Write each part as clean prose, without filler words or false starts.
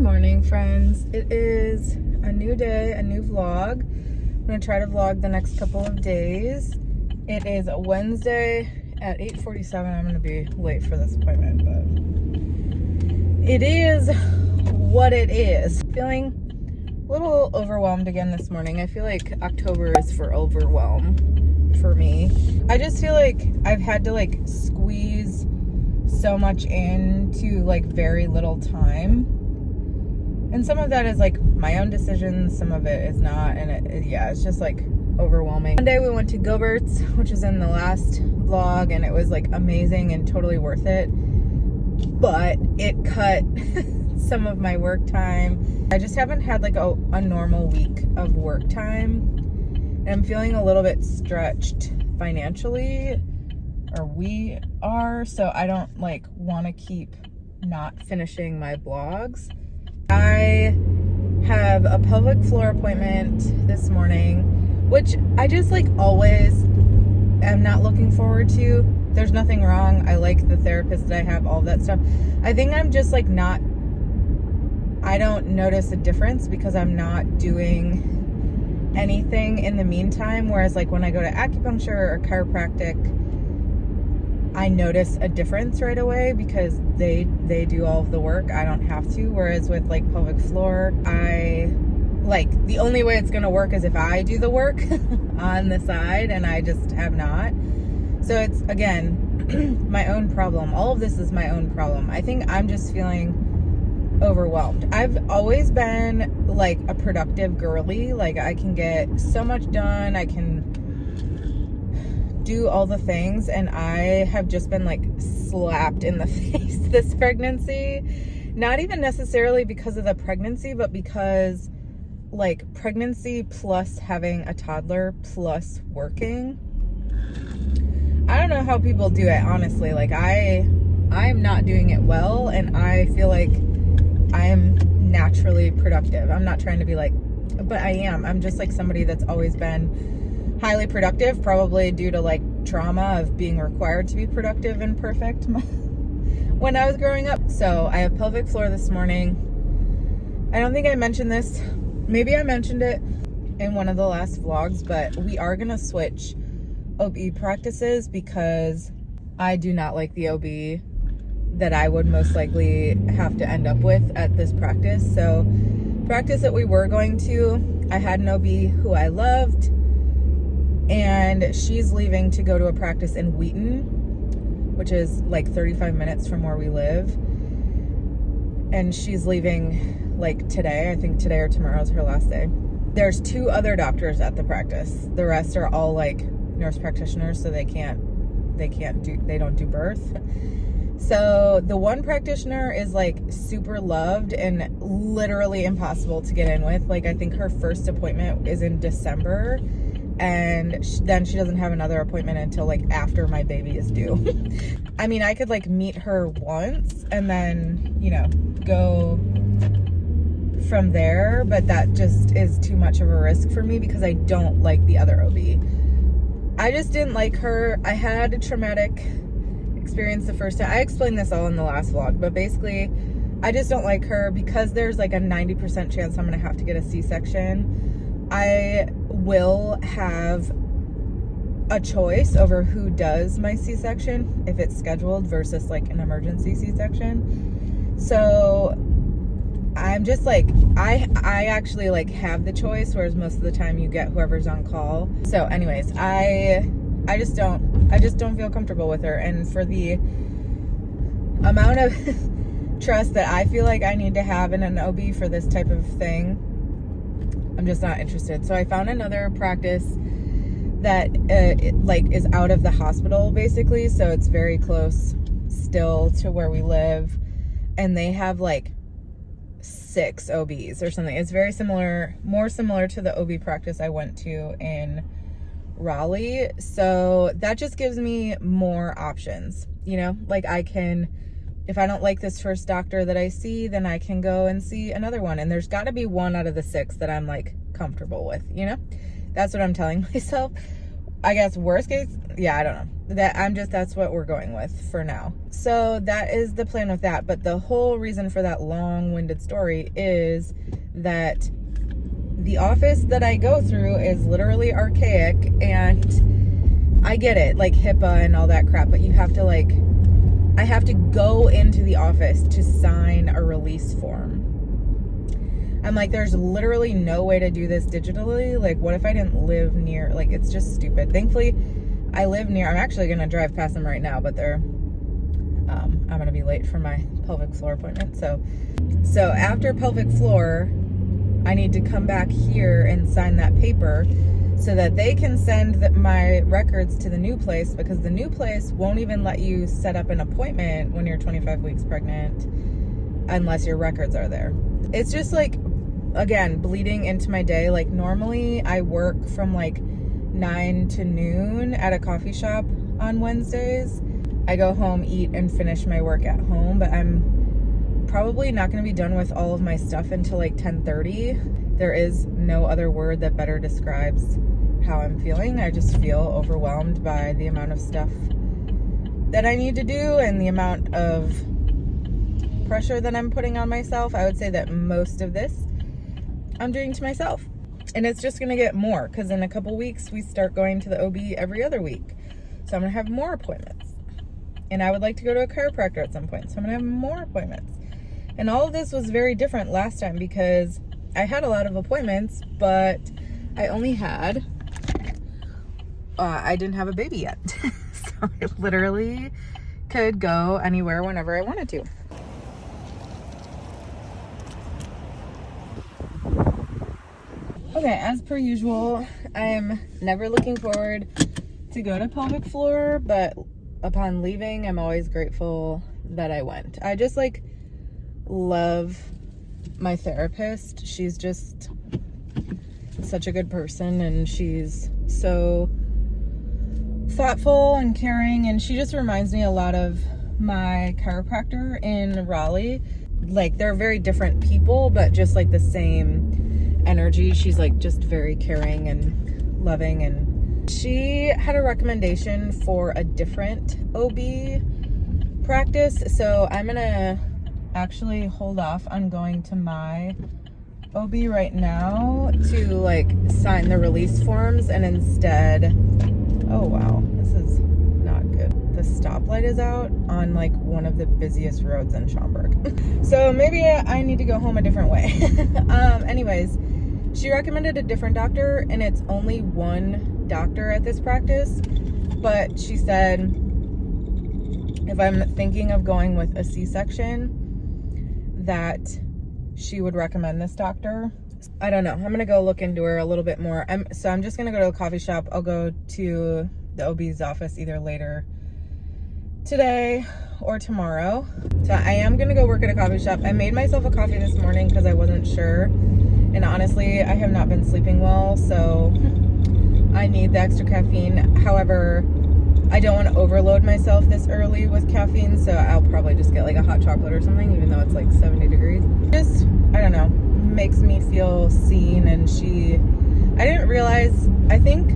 morning, friends. It is a new day, a new vlog. I'm gonna try to vlog the next couple of days. It is a Wednesday at 8:47. I'm gonna be late for this appointment, but it is what it is. Feeling a little overwhelmed again this morning. I feel like October is for overwhelm for me. I just feel like I've had to squeeze so much into very little time, and some of that is my own decisions, some of it is not, and it's just overwhelming. Monday we went to Gilbert's, which is in the last vlog, and it was amazing and totally worth it, but it cut some of my work time. I just haven't had a normal week of work time, and I'm feeling a little bit stretched financially, or we are, so I don't want to keep not finishing my blogs. I have a pelvic floor appointment this morning, which I just always am not looking forward to. There's nothing wrong. I like the therapist that I have, all that stuff. I think I'm just not, I don't notice a difference because I'm not doing anything in the meantime. Whereas when I go to acupuncture or chiropractic, I notice a difference right away because they do all of the work. I don't have to. Whereas with pelvic floor, I the only way it's gonna work is if I do the work on the side, and I just have not. So it's, again, my own problem. All of this is my own problem. I think I'm just feeling overwhelmed. I've always been a productive girly. I can get so much done. I can do all the things, and I have just been slapped in the face this pregnancy. Not even necessarily because of the pregnancy, but because pregnancy plus having a toddler plus working. I don't know how people do it, honestly. I'm not doing it well, and I feel like I'm naturally productive. I'm not trying to be but I am. I'm just somebody that's always been highly productive, probably due to trauma of being required to be productive and perfect when I was growing up. So I have pelvic floor this morning. I don't think I mentioned this. Maybe I mentioned it in one of the last vlogs, but we are gonna switch OB practices because I do not like the OB that I would most likely have to end up with at this practice. So practice that we were going to, I had an OB who I loved, and she's leaving to go to a practice in Wheaton, which is 35 minutes from where we live. And she's leaving today. I think today or tomorrow is her last day. There's 2 other doctors at the practice. The rest are all nurse practitioners, so they don't do birth. So the one practitioner is super loved and literally impossible to get in with. I think her first appointment is in December, and then she doesn't have another appointment until after my baby is due. I mean, I could meet her once and then go from there, but that just is too much of a risk for me because I don't like the other OB. I just didn't like her. I had a traumatic experience the first time. I explained this all in the last vlog, but basically I just don't like her because there's a 90% chance I'm gonna have to get a C-section. I will have a choice over who does my C-section if it's scheduled versus an emergency C-section. So I'm just I actually have the choice, whereas most of the time you get whoever's on call. So anyways, I just don't feel comfortable with her, and for the amount of trust that I feel I need to have in an OB for this type of thing, I'm just not interested. So I found another practice that is out of the hospital basically, so it's very close still to where we live, and they have 6 OBs or something. It's very similar, more similar to the OB practice I went to in Raleigh. So that just gives me more options, I can, if I don't like this first doctor that I see, then I can go and see another one, and there's got to be one out of the 6 that I'm comfortable with. That's what I'm telling myself. I guess worst case, yeah, I don't know. That's what we're going with for now. So that is the plan with that. But the whole reason for that long-winded story is that the office that I go through is literally archaic, and I get it, like HIPAA and all that crap, but you have to I have to go into the office to sign a release form. I'm like, there's literally no way to do this digitally. Like, what if I didn't live near, like, it's just stupid. Thankfully, I live near, I'm actually going to drive past them right now, but I'm going to be late for my pelvic floor appointment. So after pelvic floor, I need to come back here and sign that paper so that they can send my records to the new place, because the new place won't even let you set up an appointment when you're 25 weeks pregnant unless your records are there. It's just like, again, bleeding into my day. Like, normally I work from like 9 to noon at a coffee shop on Wednesdays. I go home, eat, and finish my work at home, but I'm probably not going to be done with all of my stuff until like 10:30. There is no other word that better describes how I'm feeling. I just feel overwhelmed by the amount of stuff that I need to do and the amount of pressure that I'm putting on myself. I would say that most of this I'm doing to myself, and it's just going to get more, because in a couple weeks we start going to the OB every other week, so I'm going to have more appointments, and I would like to go to a chiropractor at some point, so I'm going to have more appointments. And all of this was very different last time because I had a lot of appointments, but I only had I didn't have a baby yet. So I literally could go anywhere whenever I wanted to. Okay, as per usual, I'm never looking forward to go to pelvic floor, but upon leaving, I'm always grateful that I went. I just love my therapist. She's just such a good person, and she's so thoughtful and caring, and she just reminds me a lot of my chiropractor in Raleigh. Like, they're very different people, but just like the same energy. She's like just very caring and loving, and she had a recommendation for a different OB practice, so I'm gonna actually hold off on going to my OB right now to sign the release forms, and instead, oh wow, this is not good. The stoplight is out on one of the busiest roads in Schaumburg. So maybe I need to go home a different way. Anyways, she recommended a different doctor, and it's only one doctor at this practice, but she said if I'm thinking of going with a C-section, that she would recommend this doctor. I don't know. I'm gonna go look into her a little bit more. So I'm just gonna go to a coffee shop. I'll go to the OB's office either later today or tomorrow. So I am gonna go work at a coffee shop. I made myself a coffee this morning because I wasn't sure, and honestly, I have not been sleeping well, so I need the extra caffeine. However, I don't want to overload myself this early with caffeine, so I'll probably just get a hot chocolate or something, even though it's 70 degrees. Just, I don't know, makes me feel seen. And I didn't realize, I think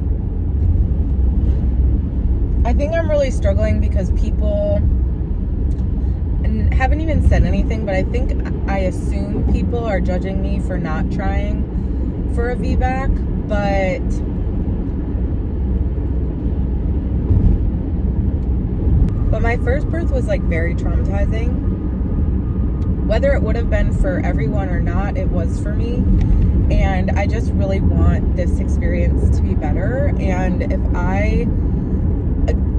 I'm really struggling because people haven't even said anything, but I assume people are judging me for not trying for a VBAC, but my first birth was very traumatizing. Whether it would have been for everyone or not, it was for me. And I just really want this experience to be better. And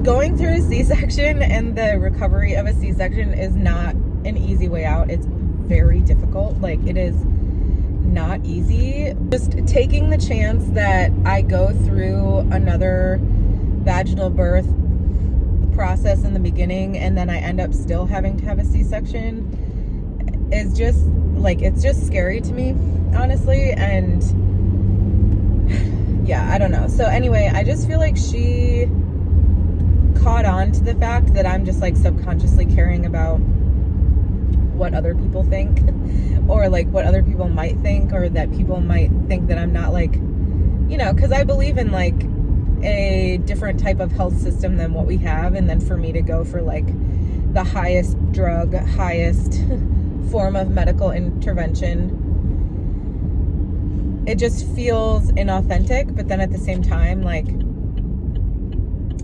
going through a C-section and the recovery of a C-section is not an easy way out. It's very difficult. It is not easy. Just taking the chance that I go through another vaginal birth process in the beginning and then I end up still having to have a C-section is just it's just scary to me, honestly. And yeah, I don't know. So anyway, I just feel like she caught on to the fact that I'm just subconsciously caring about what other people think, or what other people might think, or that people might think that I'm not because I believe in a different type of health system than what we have, and then for me to go for like the highest drug, highest form of medical intervention, it just feels inauthentic. But then at the same time, like,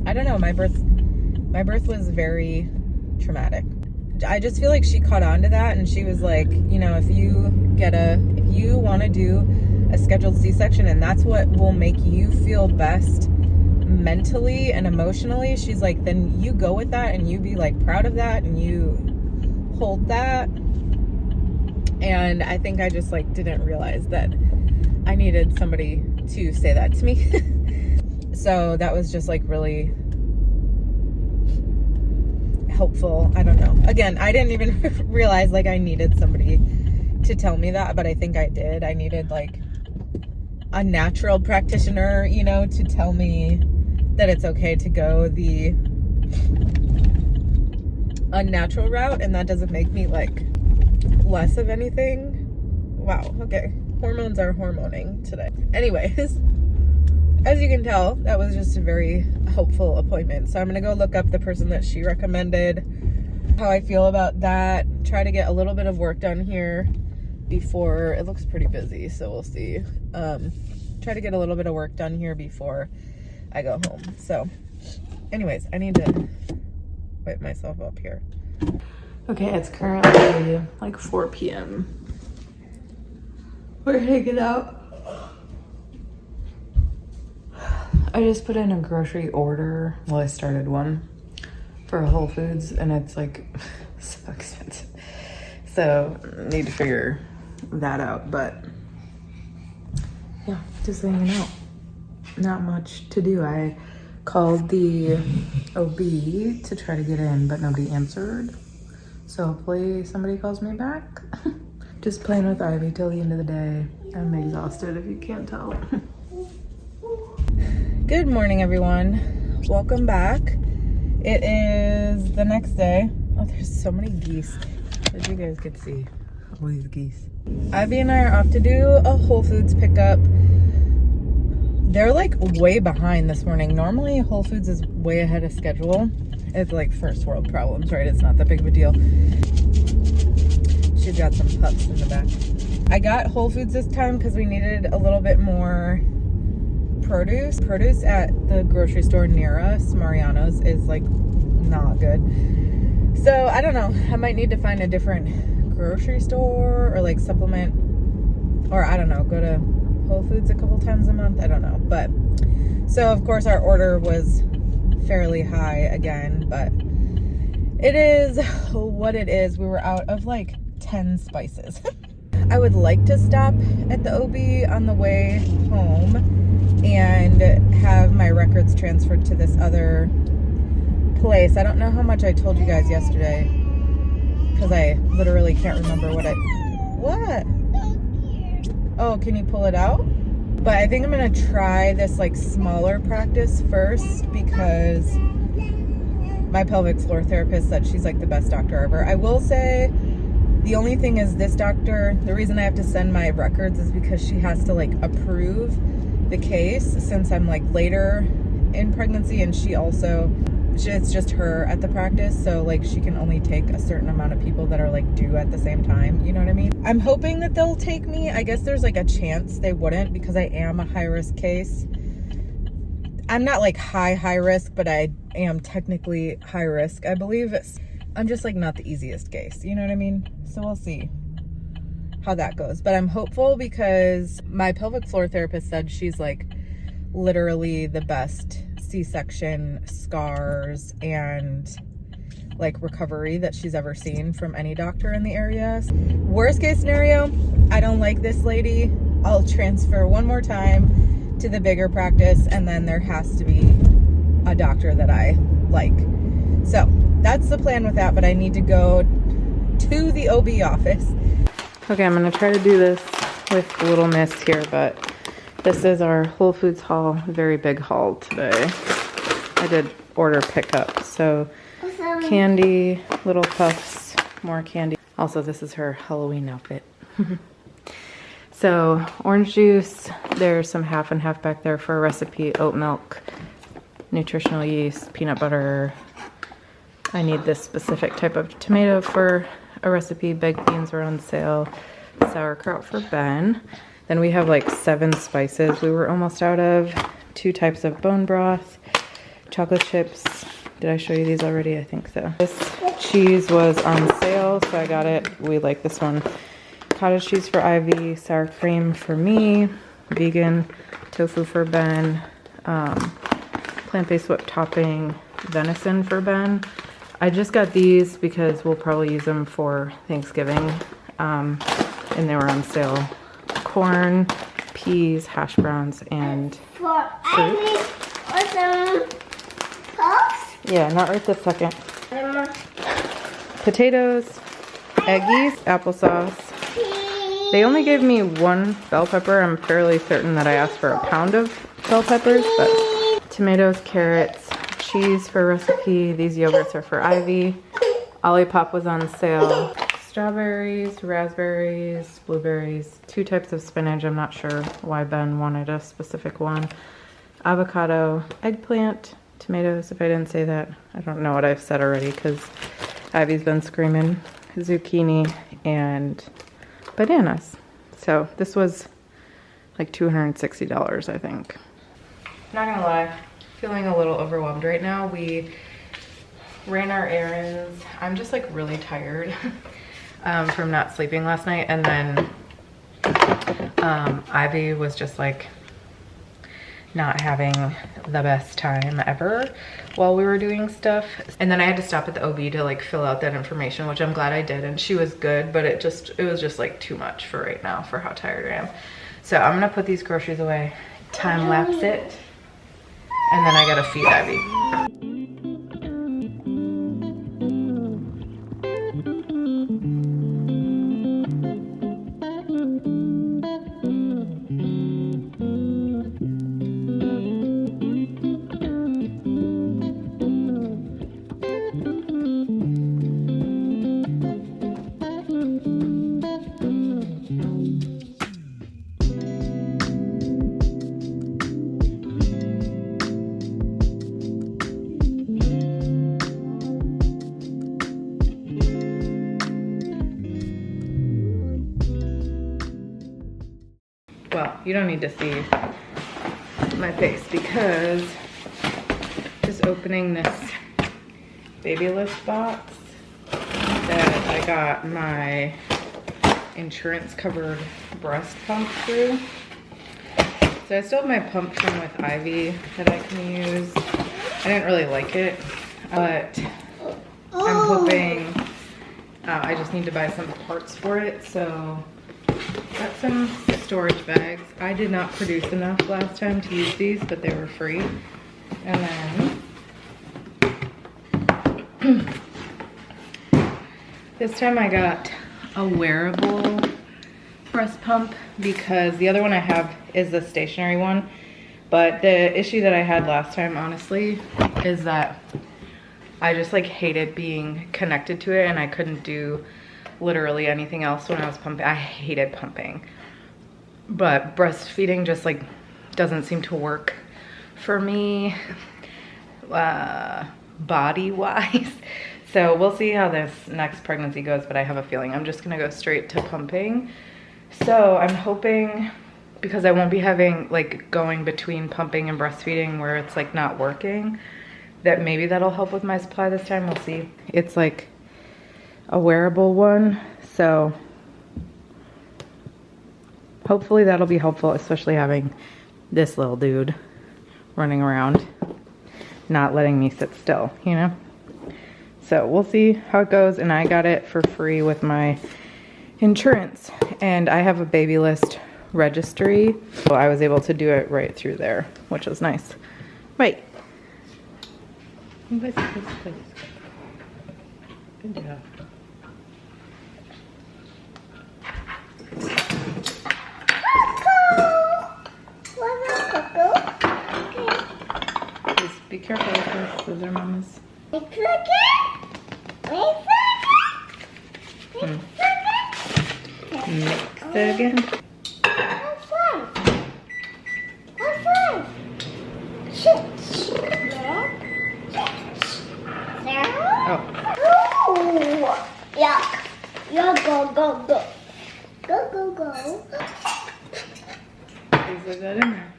I don't know, my birth was very traumatic. I just feel like she caught on to that, and she was like, you know, if you want to do a scheduled C-section and that's what will make you feel best mentally and emotionally, she's like, then you go with that and you be like proud of that and you hold that. And I think I just like didn't realize that I needed somebody to say that to me. So that was just like really helpful. I don't know. Again, I didn't even realize like I needed somebody to tell me that, but I think I did. I needed like a natural practitioner, you know, to tell me that it's okay to go the unnatural route, and that doesn't make me like less of anything. Wow, okay. Hormones are hormoning today. Anyways, as you can tell, that was just a very helpful appointment. So I'm gonna go look up the person that she recommended, how I feel about that, try to get a little bit of work done here before, it looks pretty busy, so we'll see. Try to get a little bit of work done here before I go home. So anyways, I need to wipe myself up here. Okay, it's currently like 4 p.m. We're hanging out. I just put in a grocery order. Well, I started one for Whole Foods, and it's like so expensive. So need to figure that out, but yeah, just hanging out. Not much to do. I called the OB to try to get in, but nobody answered. So hopefully somebody calls me back. Just playing with Ivy till the end of the day. I'm exhausted if you can't tell. Good morning, everyone. Welcome back. It is the next day. Oh, there's so many geese. As you guys could see, all these geese. Ivy and I are off to do a Whole Foods pickup. They're like way behind this morning. Normally Whole Foods is way ahead of schedule. It's like first world problems, right? It's not that big of a deal. She's got some pups in the back. I got Whole Foods this time because we needed a little bit more produce. Produce at the grocery store near us, Mariano's, is like not good. So I don't know. I might need to find a different grocery store or like supplement, or I don't know, go to Whole Foods a couple times a month. I don't know. But so of course our order was fairly high again, but it is what it is. We were out of like 10 spices. I would like to stop at the OB on the way home and have my records transferred to this other place. I don't know how much I told you guys yesterday because I literally can't remember what. Oh, can you pull it out? But I think I'm gonna try this like smaller practice first because my pelvic floor therapist said she's like the best doctor ever. I will say the only thing is this doctor, the reason I have to send my records is because she has to like approve the case since I'm like later in pregnancy, and it's just her at the practice, so like she can only take a certain amount of people that are like due at the same time, you know what I mean? I'm hoping that they'll take me. I guess there's like a chance they wouldn't because I am a high risk case. I'm not like high risk, but I am technically high risk. I believe I'm just like not the easiest case, you know what I mean? So we'll see how that goes. But I'm hopeful because my pelvic floor therapist said she's like literally the best C-section scars and like recovery that she's ever seen from any doctor in the area. Worst case scenario, I don't like this lady. I'll transfer one more time to the bigger practice, and then there has to be a doctor that I like. So that's the plan with that, but I need to go to the OB office. Okay, I'm gonna try to do this with little miss here, but this is our Whole Foods haul, very big haul today. I did order pickup, so candy, little puffs, more candy. Also, this is her Halloween outfit. So orange juice, there's some half and half back there for a recipe, oat milk, nutritional yeast, peanut butter. I need this specific type of tomato for a recipe. Baked beans are on sale. Sauerkraut for Ben. Then we have like 7 spices we were almost out of. 2 types of bone broth. Chocolate chips. Did I show you these already? I think so. This cheese was on sale, so I got it. We like this one. Cottage cheese for Ivy. Sour cream for me. Vegan. Tofu for Ben. Plant-based whipped topping. Venison for Ben. I just got these because we'll probably use them for Thanksgiving. And they were on sale. Corn, peas, hash browns, and fruit. Yeah, not right this second. Potatoes, eggies, applesauce. They only gave me 1 bell pepper. I'm fairly certain that I asked for a pound of bell peppers, but tomatoes, carrots, cheese for recipe. These yogurts are for Ivy. Olipop was on sale. Strawberries, raspberries, blueberries, 2 types of spinach. I'm not sure why Ben wanted a specific one. Avocado, eggplant, tomatoes, if I didn't say that. I don't know what I've said already because Ivy's been screaming. Zucchini and bananas. So this was like $260, I think. Not gonna lie, feeling a little overwhelmed right now. We ran our errands. I'm just like really tired from not sleeping last night, and then Ivy was just like not having the best time ever while we were doing stuff. And then I had to stop at the OB to like fill out that information, which I'm glad I did, and she was good, but it was just like too much for right now for how tired I am. So I'm gonna put these groceries away, time lapse it, and then I gotta feed Ivy. Well, you don't need to see my face because just opening this baby lift box that I got my insurance covered breast pump through. So I still have my pump from with Ivy that I can use. I didn't really like it, but I'm hoping I just need to buy some parts for it. So got some storage bags. I did not produce enough last time to use these, but they were free. And then this time I got a wearable breast pump because the other one I have is the stationary one. But the issue that I had last time, honestly, is that I just like hated being connected to it, and I couldn't do literally anything else when I was pumping. I hated pumping. But breastfeeding just like doesn't seem to work for me body-wise. So we'll see how this next pregnancy goes, but I have a feeling I'm just gonna go straight to pumping. So I'm hoping, because I won't be having like going between pumping and breastfeeding where it's like not working, that maybe that'll help with my supply this time. We'll see. It's like a wearable one, so hopefully that'll be helpful, especially having this little dude running around not letting me sit still, you know. So we'll see how it goes. And I got it for free with my insurance, and I have a baby list registry, so I was able to do it right through there, which was nice. Right. Good job. Just be careful with this. Those are Mama's. Mix it again. Please leave that in there.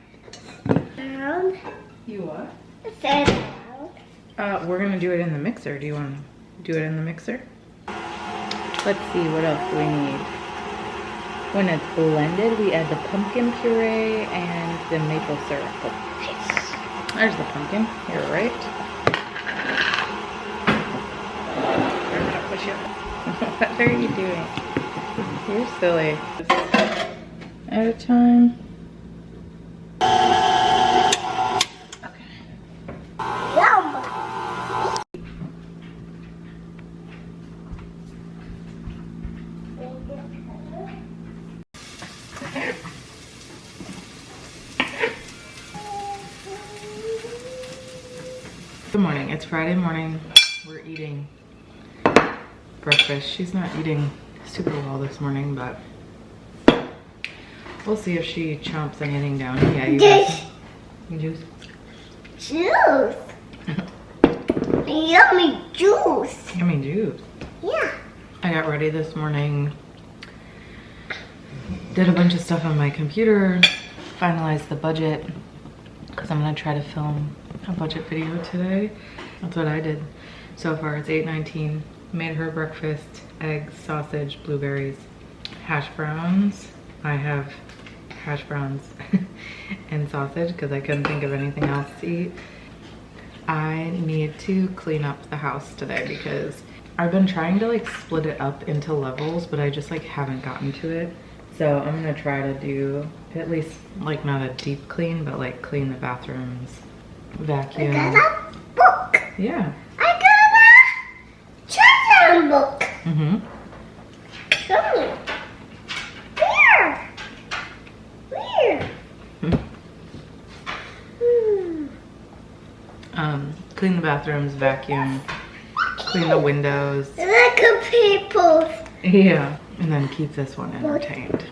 Down. You what? Sit down. We're gonna do it in the mixer. Do you want to do it in the mixer? Let's see, what else do we need? When it's blended, we add the pumpkin puree and the maple syrup. Oh, there's the pumpkin. You're right. I'm gonna push you. What are you doing? You're silly. At a time. Yum. Good morning. It's Friday morning. We're eating breakfast. She's not eating super well this morning, but we'll see if she chomps anything down. Yeah, you got some juice. Juice. Yummy juice. Yummy juice. Yeah. I got ready this morning, did a bunch of stuff on my computer, finalized the budget, because I'm gonna try to film a budget video today. That's what I did so far. It's 8:19. Made her breakfast: eggs, sausage, blueberries, hash browns. I have hash browns and sausage because I couldn't think of anything else to eat. I need to clean up the house today because I've been trying to like split it up into levels, but I just like haven't gotten to it. So I'm gonna try to do at least like not a deep clean, but like clean the bathrooms, vacuum. I got a book. Yeah. I got a children's book. Mm-hmm. Show me. Where? Where? Clean the bathrooms, vacuum, clean the windows. Look at people. Yeah. And then keep this one entertained.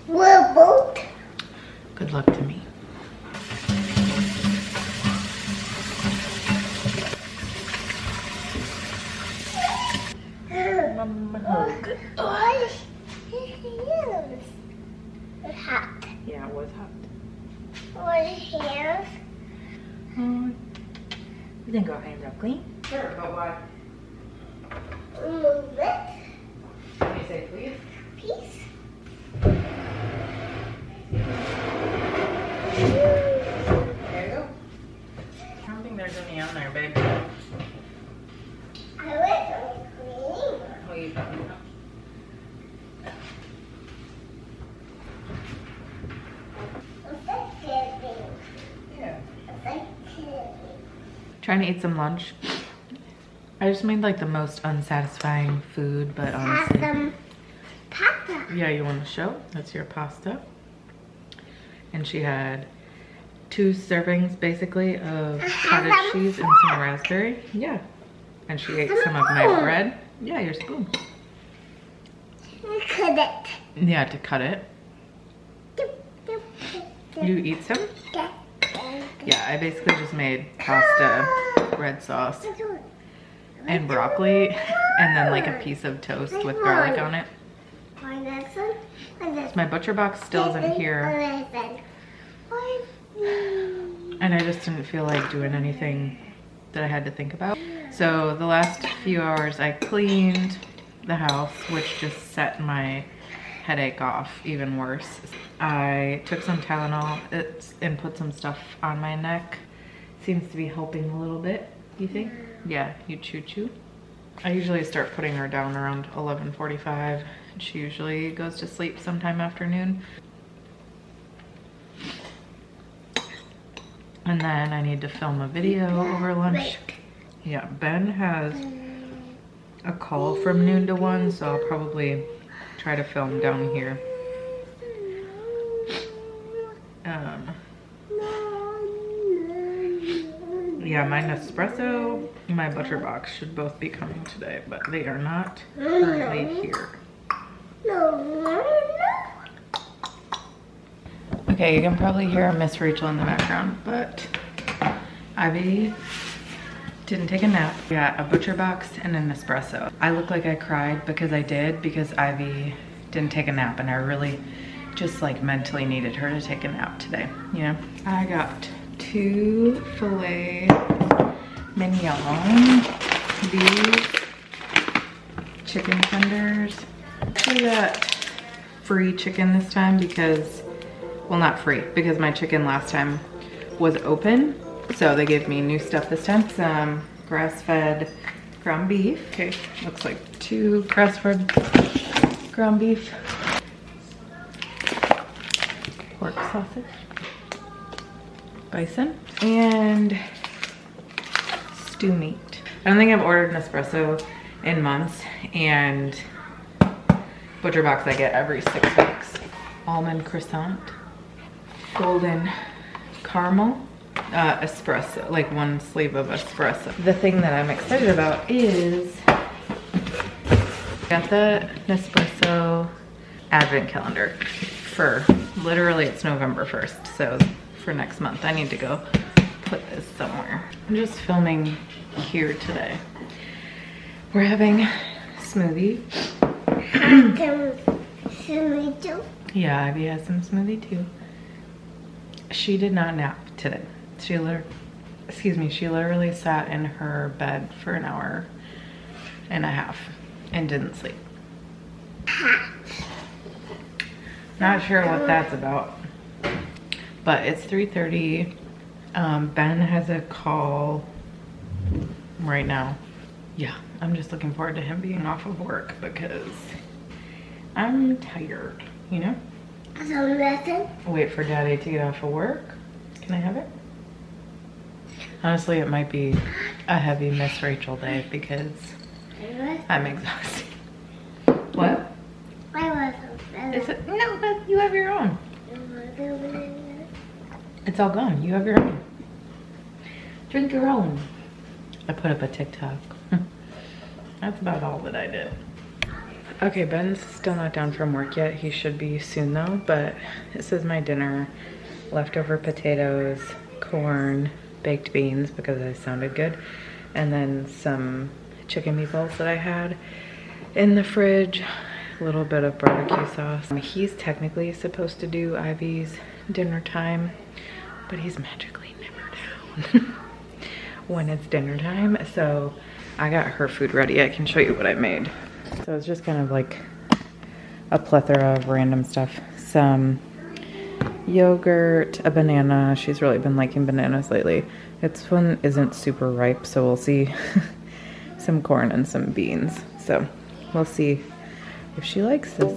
We're both. Good luck to me. It's hot. Yeah, it was hot. What hands? You think our hands are clean? Sure, but why? Move it. Can you say please? Peace. There you go. I don't think there's any on there, babe. I like some cream. Oh, you probably don't. Yeah. Trying to eat some lunch. I just made like the most unsatisfying food, but honestly. Have some pasta. Yeah, you want to show? That's your pasta. And she had 2 servings basically of cottage cheese and some raspberry. Yeah. And she ate some of my bread. Yeah, your spoon. Cut it. Yeah, to cut it. You eat some? Yeah, I basically just made pasta, red sauce, and broccoli, and then like a piece of toast with garlic on it. My butcher box still isn't here, and I just didn't feel like doing anything that I had to think about. So the last few hours I cleaned the house, which just set my headache off even worse. I took some Tylenol and put some stuff on my neck. Seems to be helping a little bit, you think? Yeah, you choo-choo. I usually start putting her down around 11:45. She usually goes to sleep sometime afternoon. And then I need to film a video over lunch. Yeah, Ben has a call from noon to 1, so I'll probably try to film down here. Yeah, my Nespresso and my butcher box should both be coming today, but they are not currently here. Okay, you can probably hear Miss Rachel in the background, but Ivy didn't take a nap. We got a butcher box and an Nespresso. I look like I cried because I did, because Ivy didn't take a nap, and I really just like mentally needed her to take a nap today, you know? I got 2 filet mignon, these chicken tenders. Actually got free chicken this time because, well, not free, because my chicken last time was open. So they gave me new stuff this time. Some grass-fed ground beef. Okay, looks like 2 grass-fed ground beef. Pork sausage. Bison. And stew meat. I don't think I've ordered Nespresso in months, and Butcher Box I get every 6 weeks. Almond croissant. Golden caramel. Espresso, like 1 sleeve of espresso. The thing that I'm excited about is got the Nespresso advent calendar for literally, it's November 1st, so for next month I need to go put this somewhere. I'm just filming here today. We're having smoothie. Smoothie too? Yeah, Ivy has some smoothie too. She did not nap today. She literally sat in her bed for an hour and a half and didn't sleep. Not sure what that's about, but it's 3:30. Ben has a call right now. Yeah, I'm just looking forward to him being off of work because I'm tired, you know? So nothing? Wait for Daddy to get off of work. Can I have it? Honestly, it might be a heavy Miss Rachel day because I'm exhausted. What? I wasn't. Is it? No, but you have your own. It's all gone. You have your own. Drink your own. I put up a TikTok. That's about all that I did. Okay, Ben's still not down from work yet. He should be soon though, but this is my dinner. Leftover potatoes, corn, baked beans because they sounded good, and then some chicken meatballs that I had in the fridge, a little bit of barbecue sauce. He's technically supposed to do Ivy's dinner time, but he's magically never down when it's dinner time, so I got her food ready. I can show you what I made. So it's just kind of like a plethora of random stuff. Some yogurt, a banana. She's really been liking bananas lately. This one isn't super ripe, so we'll see. Some corn and some beans. So we'll see if she likes this.